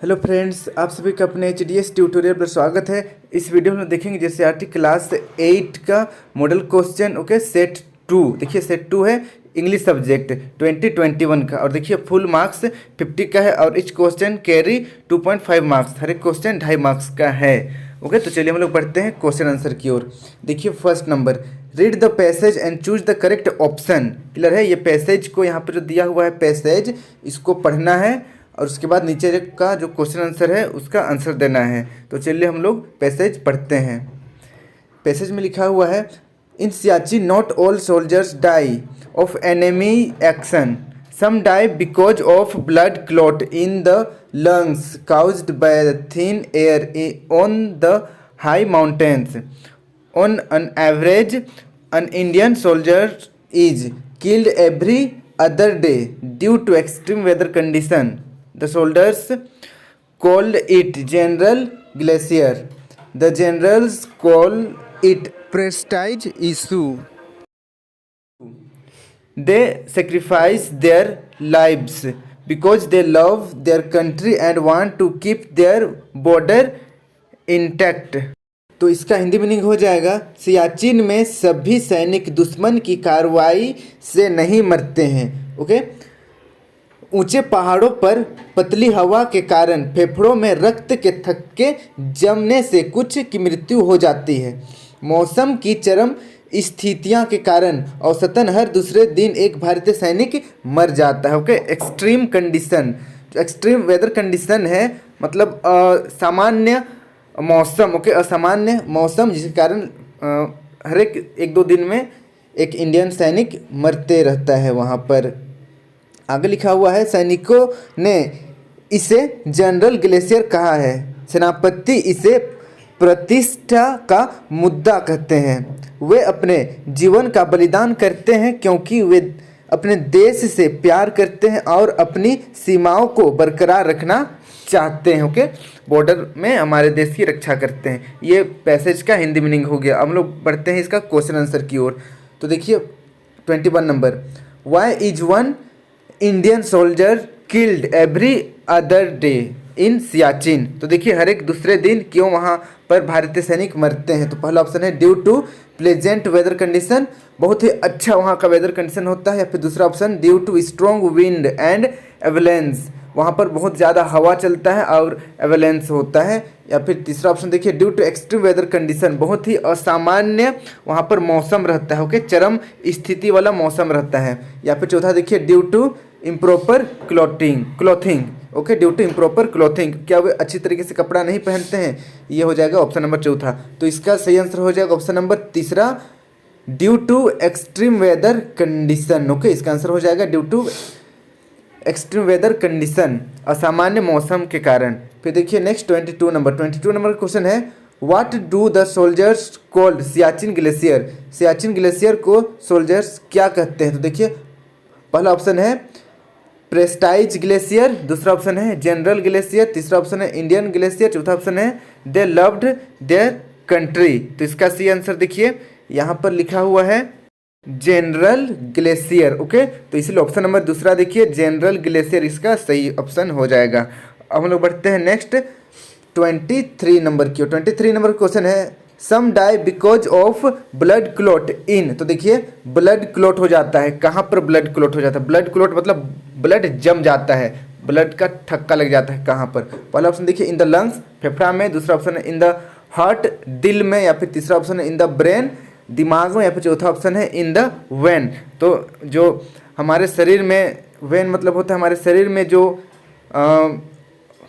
Hello friends, आप सभी का अपने एचडीएस ट्यूटोरियल पर स्वागत है। इस वीडियो में देखेंगे जेसीईआरटी क्लास 8 का मॉडल क्वेश्चन। Okay, set 2। देखिए सेट 2 है इंग्लिश सब्जेक्ट 2021 का, और देखिए फुल मार्क्स 50 का है और इच क्वेश्चन कैरी 2.5 मार्क्स। हर एक क्वेश्चन 2.5 मार्क्स का है। ओके, तो चलिए हम लोग बढ़ते हैं क्वेश्चन आंसर की ओर। देखिए first number, read the passage and choose the correct option. Clear है, ये पैसेज को यहाँ पर जो दिया हुआ है पैसेज, इसको पढ़ना है और उसके बाद नीचे का जो क्वेश्चन आंसर है उसका आंसर देना है। तो चलिए हम लोग पैसेज पढ़ते हैं। पैसेज में लिखा हुआ है, in Siachen not all soldiers die of enemy action, some die because of blood clot in the lungs caused by the thin air on the high mountains. On an average an Indian soldier is killed every other day due to extreme weather condition. The soldiers called it General Glacier. The generals call it prestige issue. They sacrifice their lives because they love their country and want to keep their border intact. तो इसका Hindi meaning हो जाएगा, सियाचिन में सभी सैनिक दुश्मन की कार्रवाई से नहीं मरते हैं। ओके, ऊंचे पहाड़ों पर पतली हवा के कारण फेफड़ों में रक्त के थक्के जमने से कुछ की मृत्यु हो जाती है। मौसम की चरम स्थितियां के कारण औसतन हर दूसरे दिन एक भारतीय सैनिक मर जाता है। Okay, extreme condition, extreme weather condition है मतलब सामान्य मौसम। ओके, असामान्य मौसम जिसके कारण हर एक दो दिन में एक इंडियन सैनिक मरते रहता है वहाँ पर। आगे लिखा हुआ है, सैनिकों ने इसे जनरल ग्लेशियर कहा है। सेनापति इसे प्रतिष्ठा का मुद्दा कहते हैं। वे अपने जीवन का बलिदान करते हैं क्योंकि वे अपने देश से प्यार करते हैं और अपनी सीमाओं को बरकरार रखना चाहते हैं। ओके, बॉर्डर में हमारे देश की रक्षा करते हैं। ये पैसेज का हिंदी मीनिंग हो गया। हम लोग बढ़ते हैं इसका क्वेश्चन आंसर की ओर। तो देखिए 21 number, why is one Indian soldier killed every other day in Siachen. तो देखिए हर एक दूसरे दिन क्यों वहाँ पर भारतीय सैनिक मरते हैं। तो पहला ऑप्शन है due to pleasant weather condition, बहुत ही अच्छा वहाँ का वेदर कंडीशन होता है। या फिर दूसरा option due to strong wind and avalanche, वहाँ पर बहुत ज़्यादा हवा चलता है और एवलेंस होता है। या फिर तीसरा ऑप्शन देखिए due to extreme weather condition, बहुत ही असामान्य वहाँ पर मौसम रहता है। ओके, चरम स्थिति वाला मौसम रहता है। या फिर चौथा देखिए due to improper clothing. Okay, due to improper clothing, क्या वे अच्छी तरीके से कपड़ा नहीं पहनते हैं। ये हो जाएगा ऑप्शन नंबर चौथा। तो इसका सही आंसर हो जाएगा ऑप्शन नंबर तीसरा, due to extreme weather condition. Okay, इसका आंसर हो जाएगा due to extreme weather condition, असामान्य मौसम के कारण। फिर देखिए नेक्स्ट 22 नंबर का क्वेश्चन है, what do the soldiers called Siachen glacier. Siachen glacier को सोल्जर्स क्या कहते हैं। तो देखिए पहला ऑप्शन है प्रेस्टाइज ग्लेशियर, दूसरा ऑप्शन है जनरल ग्लेशियर, तीसरा ऑप्शन है इंडियन ग्लेशियर, चौथा ऑप्शन है दे लव्ड देयर कंट्री। तो इसका सही आंसर देखिए यहाँ पर लिखा हुआ है जनरल ग्लेशियर। ओके, तो इसलिए ऑप्शन नंबर दूसरा देखिए जनरल ग्लेशियर इसका सही ऑप्शन हो जाएगा। अब हम लोग बढ़ते हैं नेक्स्ट 23 नंबर की। 23 नंबर क्वेश्चन है, some die because of blood clot in. तो देखिए ब्लड क्लॉट हो जाता है, कहाँ पर ब्लड क्लॉट हो जाता है। ब्लड क्लॉट मतलब ब्लड जम जाता है, ब्लड का थक्का लग जाता है कहाँ पर। पहला ऑप्शन देखिए इन द लंग्स, फेफड़ा में, दूसरा ऑप्शन है इन द हार्ट, दिल में, या फिर तीसरा ऑप्शन है इन द ब्रेन, दिमाग में, या फिर चौथा ऑप्शन है इन द वेन। तो जो हमारे शरीर में, वेन मतलब होता है हमारे शरीर में जो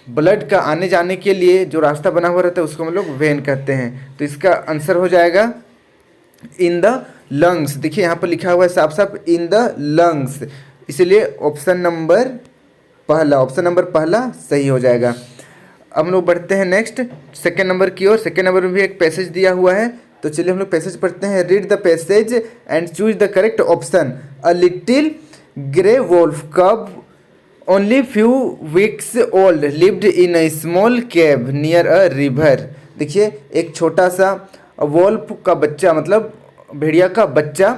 ब्लड का आने जाने के लिए जो रास्ता बना हुआ रहता है उसको हम लोग वेन कहते हैं। तो इसका आंसर हो जाएगा इन द लंग्स। देखिए यहाँ पर लिखा हुआ है साफ साफ इन द लंग्स, इसलिए ऑप्शन नंबर पहला सही हो जाएगा। अब हम लोग बढ़ते हैं नेक्स्ट सेकेंड नंबर की ओर। सेकेंड नंबर में भी एक पैसेज दिया हुआ है, तो चलिए हम लोग पैसेज पढ़ते हैं। Read the passage and choose the correct option. A little grey wolf cub only few weeks old lived in a small cave near a river. देखिए एक छोटा सा वोल्फ का बच्चा मतलब भेड़िया का बच्चा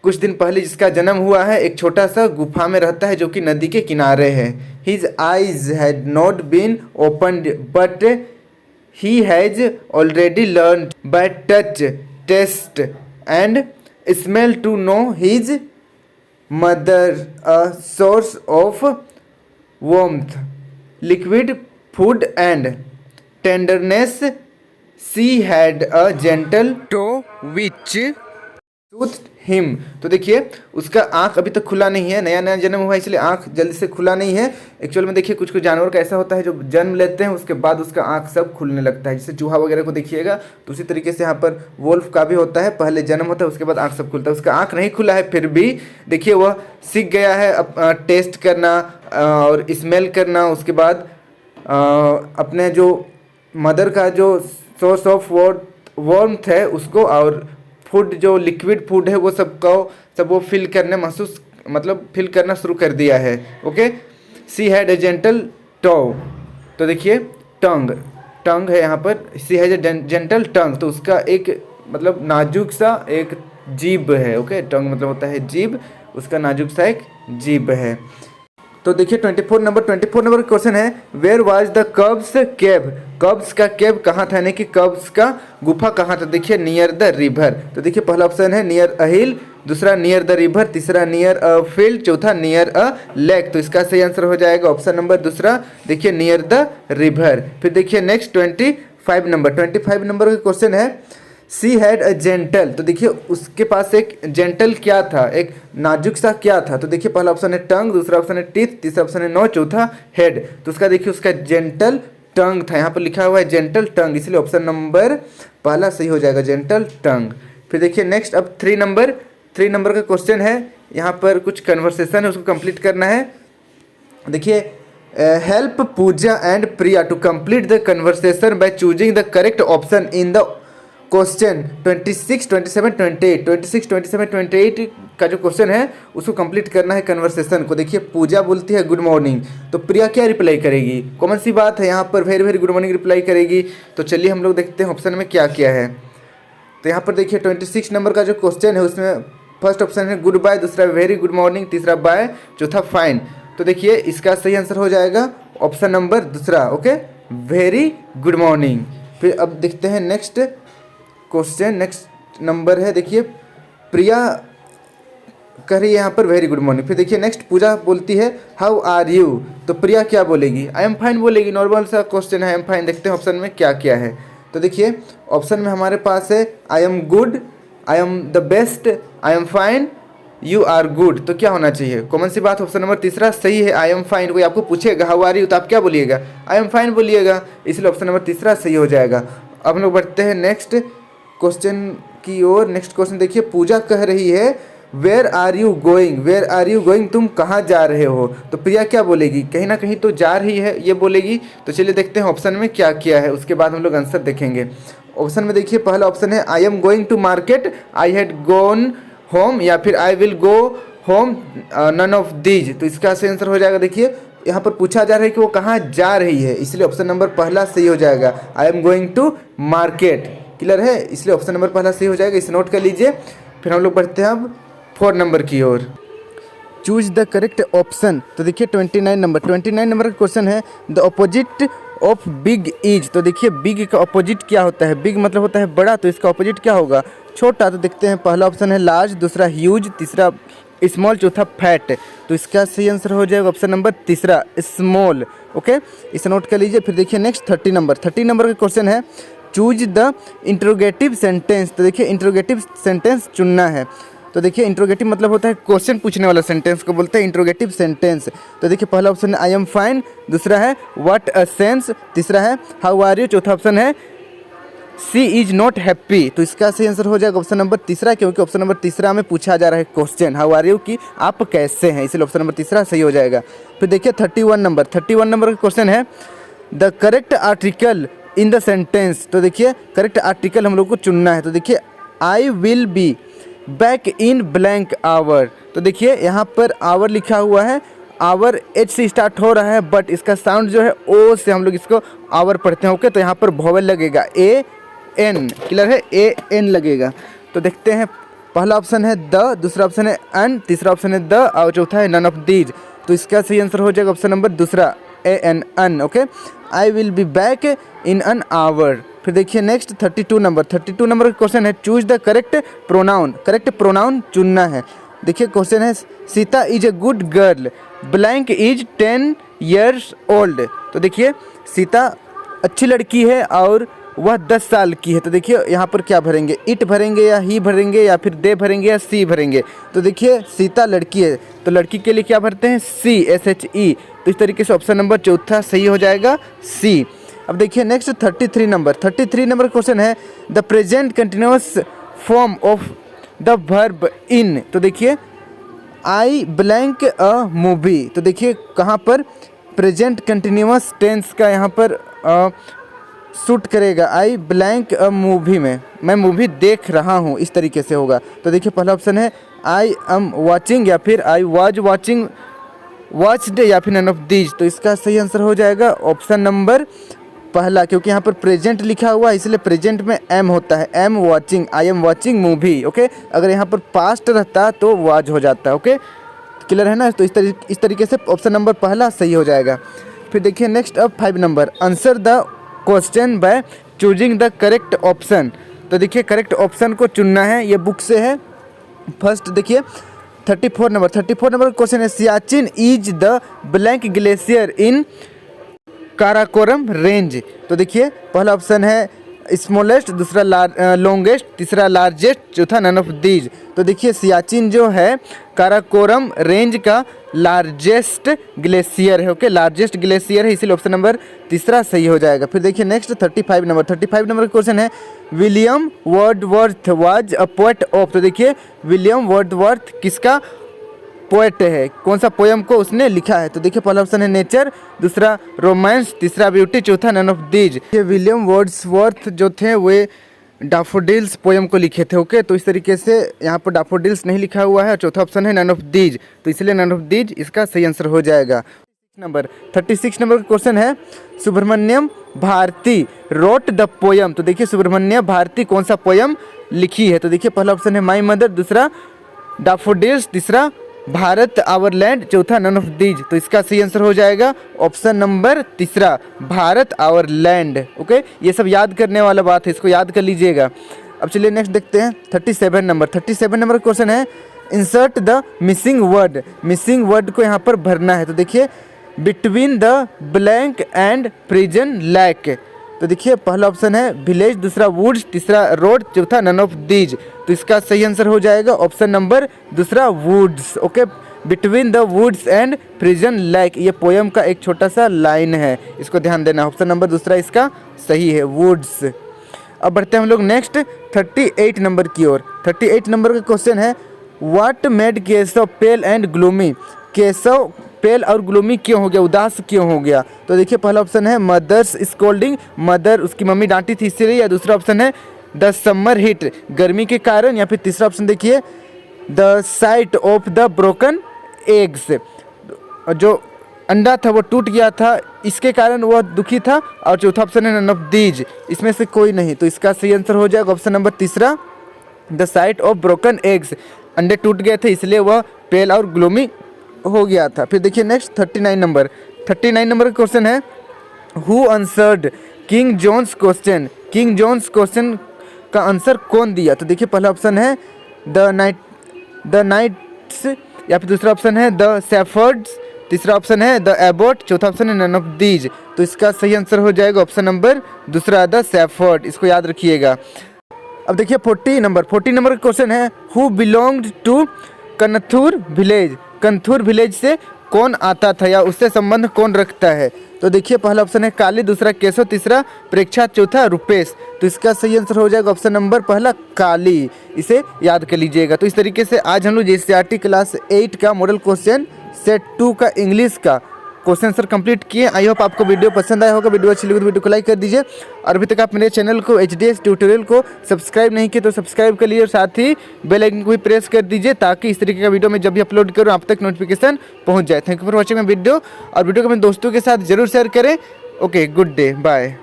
कुछ दिन पहले जिसका जन्म हुआ है, एक छोटा सा गुफा में रहता है जो कि नदी के किनारे है। His eyes had not been opened, but he has already learned by touch, taste, and smell to know his mother, a source of warmth, liquid food, and tenderness. She had a gentle toe which soothed him. तो देखिए उसका आँख अभी तक खुला नहीं है, नया नया जन्म हुआ है इसलिए आँख जल्दी से खुला नहीं है। एक्चुअल में देखिए कुछ कुछ जानवर का ऐसा होता है जो जन्म लेते हैं उसके बाद उसका आँख सब खुलने लगता है, जैसे चूहा वगैरह को देखिएगा। तो उसी तरीके से यहाँ पर वोल्फ का भी होता है, पहले जन्म होता है उसके बाद आँख सब खुलता है। उसका आँख नहीं खुला है फिर भी देखिए वह सीख गया है टेस्ट करना और स्मेल करना, उसके बाद अपने जो मदर का जो सोर्स ऑफ वार्मथ है उसको, और फूड जो लिक्विड फूड है वो सब वो फील करने महसूस मतलब फील करना शुरू कर दिया है। Okay, she had a gentle toe, तो देखिए टंग है यहाँ पर, सी हैज ए जेंटल टंग, तो उसका एक मतलब नाजुक सा एक जीभ है। ओके, टंग मतलब होता है जीभ, उसका नाजुक सा एक जीभ है। तो देखिए 24 नंबर का क्वेश्चन है where was the cubs cave, cubs का केव कहाँ था, यानी कि कब्स का गुफा कहाँ था। देखिए नियर द रिवर, तो देखिए पहला ऑप्शन है नियर अ हिल, दूसरा नियर द रिवर, तीसरा नियर अ फील्ड, चौथा नियर अ लेक। तो इसका सही आंसर हो जाएगा ऑप्शन नंबर दूसरा, देखिए नियर द रिवर। फिर देखिए नेक्स्ट 25 नंबर का क्वेश्चन है सी हैड अ जेंटल, तो देखिए उसके पास एक जेंटल क्या था, एक नाजुक सा क्या था। तो देखिए पहला ऑप्शन है टंग, दूसरा ऑप्शन है टीथ, तीसरा ऑप्शन है नौ, चौथा हेड। तो उसका देखिए उसका जेंटल टंग था, यहाँ पर लिखा हुआ है जेंटल टंग, इसलिए ऑप्शन नंबर पहला सही हो जाएगा जेंटल टंग। फिर देखिए नेक्स्ट अब 3 नंबर का क्वेश्चन है, यहाँ पर कुछ कन्वर्सेशन है उसको कंप्लीट करना है। देखिए help Pooja and Priya to complete the conversation by choosing the correct option in the question 26, 27, 28 का जो क्वेश्चन है उसको कंप्लीट करना है कन्वर्सेशन को। देखिए पूजा बोलती है गुड मॉर्निंग, तो प्रिया क्या रिप्लाई करेगी, कॉमन सी बात है यहाँ पर very very good morning reply करेगी। तो चलिए हम लोग देखते हैं ऑप्शन में क्या क्या है। तो यहाँ पर देखिए 26 नंबर का जो क्वेश्चन है उसमें फर्स्ट ऑप्शन है गुड बाय, दूसरा वेरी गुड मॉर्निंग, तीसरा बाय, चौथा फाइन। तो देखिए इसका सही आंसर हो जाएगा ऑप्शन नंबर दूसरा, ओके, वेरी गुड मॉर्निंग। फिर अब देखते हैं नेक्स्ट क्वेश्चन, नेक्स्ट नंबर है देखिए प्रिया कह रही है यहाँ पर वेरी गुड मॉर्निंग। फिर देखिए नेक्स्ट पूजा बोलती है हाउ आर यू, तो प्रिया क्या बोलेगी, आई एम फाइन बोलेगी, नॉर्मल सा क्वेश्चन है आई एम फाइन। देखते हैं ऑप्शन में क्या क्या है। तो देखिए ऑप्शन में हमारे पास है I am good, I am the best, I am fine, you are good. तो क्या होना चाहिए, कॉमन सी बात ऑप्शन नंबर तीसरा सही है, आई एम फाइन। कोई आपको पूछेगा हाउ आर यू तो आप क्या बोलिएगा, आई एम फाइन बोलिएगा, इसलिए ऑप्शन नंबर तीसरा सही हो जाएगा। अब हम लोग बढ़ते हैं नेक्स्ट क्वेश्चन की ओर। नेक्स्ट क्वेश्चन देखिए पूजा कह रही है वेयर आर यू गोइंग, तुम कहाँ जा रहे हो। तो प्रिया क्या बोलेगी, कहीं ना कहीं तो जा रही है ये बोलेगी। तो चलिए देखते हैं ऑप्शन में क्या क्या है, उसके बाद हम लोग आंसर देखेंगे। ऑप्शन में देखिए पहला ऑप्शन है I am going to market, I had gone home, या फिर I will go home, none of these. तो इसका सही आंसर हो जाएगा। देखिए यहाँ पर पूछा जा रहा है कि वो कहाँ जा रही है, इसलिए ऑप्शन नंबर पहला सही हो जाएगा, I am going to market. Clear है, इसलिए ऑप्शन नंबर पहला सही हो जाएगा, इसे नोट कर लीजिए। फिर हम लोग बढ़ते हैं अब 4 नंबर की ओर, चूज द करेक्ट ऑप्शन। तो देखिए 29 नंबर का क्वेश्चन है the opposite of big is. तो देखिए बिग का अपोजिट क्या होता है, बिग मतलब होता है बड़ा, तो इसका अपोजिट क्या होगा, छोटा। तो देखते हैं पहला ऑप्शन है लार्ज, दूसरा ह्यूज, तीसरा स्मॉल, चौथा फैट। तो इसका सही आंसर हो जाएगा ऑप्शन नंबर तीसरा स्मॉल। ओके, इसे नोट कर लीजिए। फिर देखिए नेक्स्ट 30 नंबर का क्वेश्चन है चूज द इंट्रोगेटिव सेंटेंस। तो देखिए इंट्रोगेटिव सेंटेंस चुनना है। तो देखिए इंट्रोगेटिव मतलब होता है क्वेश्चन पूछने वाला सेंटेंस को बोलते हैं इंट्रोगेटिव सेंटेंस। तो देखिए पहला ऑप्शन है आई एम फाइन, दूसरा है व्हाट अ सेंस, तीसरा है हाउ आर यू, चौथा ऑप्शन है सी इज नॉट हैप्पी। तो इसका सही आंसर हो जाएगा ऑप्शन नंबर तीसरा, क्योंकि ऑप्शन नंबर तीसरा में पूछा जा रहा है क्वेश्चन हाउ आर यू कि आप कैसे हैं, इसलिए ऑप्शन नंबर तीसरा सही हो जाएगा। फिर देखिए 31 नंबर का क्वेश्चन है the correct article in the sentence. तो देखिए करेक्ट आर्टिकल हम लोग को चुनना है। तो देखिए I will be back in blank hour. तो देखिए यहाँ पर आवर लिखा हुआ है, आवर एच से स्टार्ट हो रहा है, बट इसका साउंड जो है ओ से हम लोग इसको आवर पढ़ते हैं। ओके, तो यहाँ पर वोवेल लगेगा ए एन, क्लियर है, ए एन लगेगा। तो देखते हैं पहला ऑप्शन है द, दूसरा ऑप्शन है एन, तीसरा ऑप्शन है द और चौथा है नन ऑफ दीज। तो इसका सही आंसर हो जाएगा ऑप्शन नंबर दूसरा AN। Okay, I will be back in an hour. फिर देखिए नेक्स्ट 32 नंबर का क्वेश्चन है चूज द करेक्ट प्रोनाउन चुनना है। देखिए क्वेश्चन है Sita is a good girl, blank is 10 years old. तो देखिए सीता अच्छी लड़की है और वह 10 साल की है। तो देखिए यहाँ पर क्या भरेंगे, इट भरेंगे या ही भरेंगे या फिर दे भरेंगे या सी भरेंगे। तो देखिए सीता लड़की है तो लड़की के लिए क्या भरते हैं, SHE। तो इस तरीके से ऑप्शन नंबर चौथा सही हो जाएगा सी। अब देखिए नेक्स्ट 33 नंबर क्वेश्चन है the present continuous form of the verb in. तो देखिए आई ब्लैंक अ मूवी। तो देखिए कहाँ पर प्रेजेंट कंटिन्यूअस टेंस का यहाँ पर सूट करेगा, आई ब्लैंक अ मूवी में मैं मूवी देख रहा हूँ, इस तरीके से होगा। तो देखिए पहला ऑप्शन है आई एम वॉचिंग या फिर आई वॉज वॉचिंग, वॉच्ड या फिर नन ऑफ दीज। तो इसका सही आंसर हो जाएगा ऑप्शन नंबर पहला, क्योंकि यहाँ पर प्रेजेंट लिखा हुआ है इसलिए प्रेजेंट में एम होता है, am watching, I am watching movie. Okay, अगर यहाँ पर पास्ट रहता तो वॉज हो जाता है। ओके, क्लियर है ना। तो इस तरीके से ऑप्शन नंबर पहला सही हो जाएगा। फिर देखिए नेक्स्ट अब 5 number answer the question by choosing the correct option. तो देखिए करेक्ट ऑप्शन को चुनना है, ये बुक से है। फर्स्ट देखिए 34 नंबर का क्वेश्चन है Siachen is the blank glacier in Karakoram range. तो देखिए पहला ऑप्शन है स्मॉलेस्ट, दूसरा लॉन्गेस्ट, तीसरा लार्जेस्ट, चौथा नन ऑफ दीज। तो देखिए सियाचिन जो है काराकोरम रेंज का लार्जेस्ट ग्लेशियर है। ओके, लार्जेस्ट ग्लेशियर है, इसीलिए ऑप्शन नंबर तीसरा सही हो जाएगा। फिर देखिए नेक्स्ट 35 नंबर का क्वेश्चन है William Wordsworth was a poet of. तो देखिए विलियम वर्ड्सवर्थ किसका पोएट है, कौन सा पोयम को उसने लिखा है। तो देखिए पहला ऑप्शन है नेचर, दूसरा रोमांस, तीसरा ब्यूटी, चौथा नन ऑफ दीज। ये विलियम वर्ड्सवर्थ जो थे वे डैफोडिल्स पोयम को लिखे थे। ओके, तो इस तरीके से यहाँ पर डैफोडिल्स नहीं लिखा हुआ है। चौथा ऑप्शन है नन ऑफ दीज, तो इसलिए नन ऑफ दीज इसका सही आंसर हो जाएगा। 36 नंबर का क्वेश्चन है Subramaniam Bharati wrote the poem. तो देखिए सुब्रमण्यम भारती कौन सा पोयम लिखी है। तो देखिए पहला ऑप्शन है माई मदर, दूसरा डैफोडिल्स, तीसरा भारत आवर लैंड, चौथा नन ऑफ दीज। तो इसका सही आंसर हो जाएगा ऑप्शन नंबर तीसरा भारत आवर लैंड। ओके, ये सब याद करने वाला बात है, इसको याद कर लीजिएगा। अब चलिए नेक्स्ट देखते हैं 37 नंबर का क्वेश्चन है इंसर्ट द मिसिंग वर्ड को यहाँ पर भरना है। तो देखिए between the blank and prison lake. तो देखिए पहला ऑप्शन है विलेज, दूसरा वुड्स, तीसरा रोड, चौथा नन ऑफ दीज। तो इसका सही आंसर हो जाएगा ऑप्शन नंबर दूसरा woods. Okay, between the woods and prison lake, ये पोयम का एक छोटा सा लाइन है, इसको ध्यान देना। ऑप्शन नंबर दूसरा इसका सही है, वुड्स। अब बढ़ते हैं हम लोग नेक्स्ट 38 नंबर की ओर। 38 नंबर का क्वेश्चन है what made Keshav pale and gloomy. Keshav pale और ग्लूमी क्यों हो गया, उदास क्यों हो गया। तो देखिए पहला ऑप्शन है मदर्स स्कोल्डिंग, मदर उसकी मम्मी डांटी थी इसलिए, या दूसरा ऑप्शन है द समर हीट गर्मी के कारण, या फिर तीसरा ऑप्शन देखिए the site of the broken eggs, जो अंडा था वो टूट गया था इसके कारण वह दुखी था, और चौथा ऑप्शन है नन ऑफ दीज, इसमें से कोई नहीं। तो इसका सही आंसर हो जाएगा ऑप्शन नंबर तीसरा the site of broken eggs, अंडे टूट गए थे इसलिए वह पेल और ग्लूमी हो गया था। फिर देखिए नेक्स्ट 39 नंबर का क्वेश्चन है who answered king John's question. King John's question का आंसर कौन दिया। तो देखिए पहला ऑप्शन है द नाइट्स, या फिर दूसरा ऑप्शन है द शेफर्ड्स, तीसरा ऑप्शन है द एबोट, चौथा ऑप्शन है नन ऑफ दीज। तो इसका सही आंसर हो जाएगा ऑप्शन नंबर दूसरा द शेफर्ड, इसको याद रखिएगा। अब देखिए 40 नंबर का क्वेश्चन है who belonged to Kanthur village. Kanthur village से कौन आता था या उससे संबंध कौन रखता है। तो देखिए पहला ऑप्शन है काली, दूसरा केशव, तीसरा प्रेक्षा, चौथा रुपेश। तो इसका सही आंसर हो जाएगा ऑप्शन नंबर पहला काली, इसे याद कर लीजिएगा। तो इस तरीके से आज हम लोग JCRT क्लास 8 का मॉडल क्वेश्चन सेट 2 का इंग्लिश का क्वेश्चन आंसर कंप्लीट किए। आई होप आपको वीडियो पसंद आया होगा। वीडियो अच्छी लगी तो वीडियो को लाइक कर दीजिए, और अभी तक आप मेरे चैनल को HDS ट्यूटोरियल को सब्सक्राइब नहीं किए तो सब्सक्राइब कर लीजिए, और साथ ही बेल आइकन को भी प्रेस कर दीजिए ताकि इस तरीके का वीडियो मैं जब भी अपलोड करूँ आप तक नोटिफिकेशन पहुँच जाए। Thank you for watching my video, और वीडियो को अपने दोस्तों के साथ जरूर शेयर करें। Okay, good day, bye.